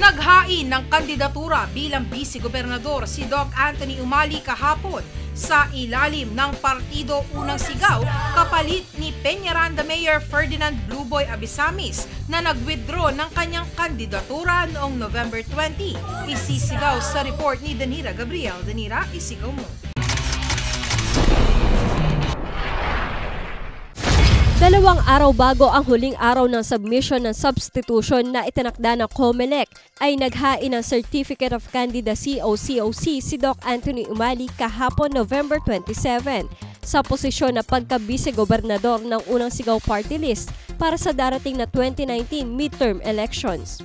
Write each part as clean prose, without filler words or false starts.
Naghain ng kandidatura bilang vice-gobernador si Doc Anthony Umali kahapon sa ilalim ng Partido Unang Sigaw kapalit ni Peñaranda Mayor Ferdinand Blueboy Abisamis na nag-withdraw ng kanyang kandidatura noong November 20. Isisigaw sa report ni Danira Gabriel. Danira, isigaw mo. 2 araw bago ang huling araw ng submission ng substitution na itinakda ng COMELEC ay naghain ng Certificate of Candidacy o COC si Doc Anthony Umali kahapon November 27 sa posisyon na pagka-vice-gobernador ng Unang Sigaw Party List para sa darating na 2019 midterm elections.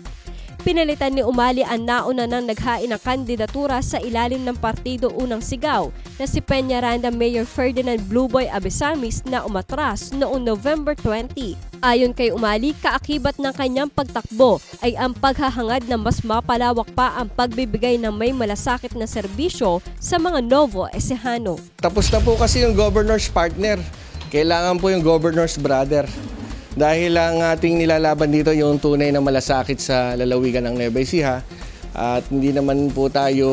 Pinalitan ni Umali ang nauna nang naghain ng kandidatura sa ilalim ng Partido Unang Sigaw na si Peñaranda Mayor Ferdinand Blueboy Abisamis na umatras noong November 20. Ayon kay Umali, kaakibat ng kanyang pagtakbo ay ang paghahangad na mas mapalawak pa ang pagbibigay ng may malasakit na serbisyo sa mga Novo Ecijano. Tapos na po kasi yung governor's partner. Kailangan po yung governor's brother. Dahil ang ating nilalaban dito yung tunay na malasakit sa lalawigan ng Nueva Ecija at hindi naman po tayo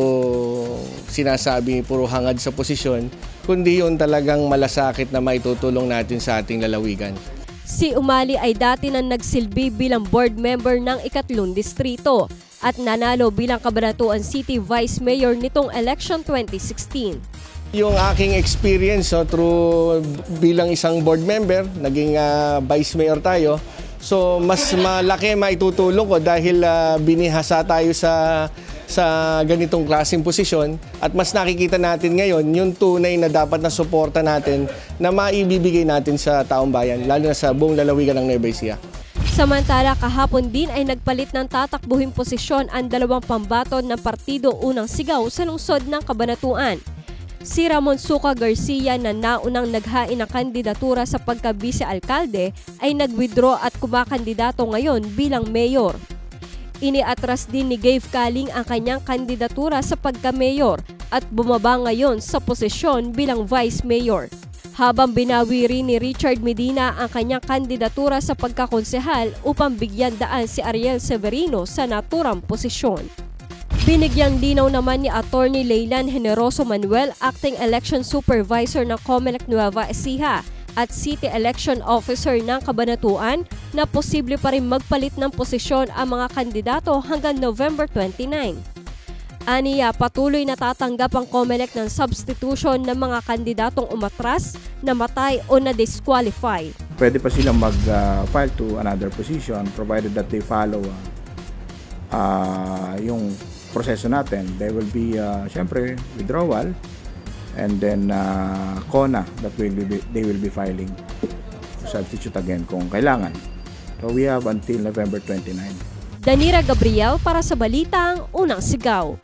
sinasabi puro hangad sa posisyon, kundi yung talagang malasakit na maitutulong natin sa ating lalawigan. Si Umali ay dati nang nagsilbi bilang board member ng 3 distrito at nanalo bilang Cabanatuan City Vice Mayor nitong election 2016. Yung aking experience through bilang isang board member, naging vice mayor tayo. So mas malaki maitutulong ko dahil binihasa tayo sa ganitong klaseng posisyon at mas nakikita natin ngayon yung tunay na dapat na suporta natin na maibibigay natin sa taong bayan, lalo na sa buong lalawigan ng Nueva Ecija. Samantala, kahapon din ay nagpalit ng tatakbuhin posisyon ang 2 pambaton ng Partido Unang Sigaw sa lungsod ng Cabanatuan. Si Ramon Suca Garcia na naunang naghain ng kandidatura sa pagka-vice-alkalde ay nag-withdraw at kumakandidato ngayon bilang mayor. Iniatras din ni Gave Kaling ang kanyang kandidatura sa pagka-mayor at bumaba ngayon sa posisyon bilang vice mayor. Habang binawi rin ni Richard Medina ang kanyang kandidatura sa pagkakonsehal upang bigyan daan si Ariel Severino sa naturang posisyon. Binigyang linaw naman ni Attorney Leylan Generoso Manuel, Acting Election Supervisor ng COMELEC Nueva Ecija at City Election Officer ng Cabanatuan na posible pa rin magpalit ng posisyon ang mga kandidato hanggang November 29. Aniya, patuloy na tatanggap ang COMELEC ng substitution ng mga kandidatong umatras, namatay o na-disqualify. Pwede pa silang mag-file to another position provided that they follow yung proseso natin. There will be syempre withdrawal and then CONA that they will be filing to substitute again kung kailangan. So we have until November 29. Danira Gabriel para sa Balitang Unang Sigaw.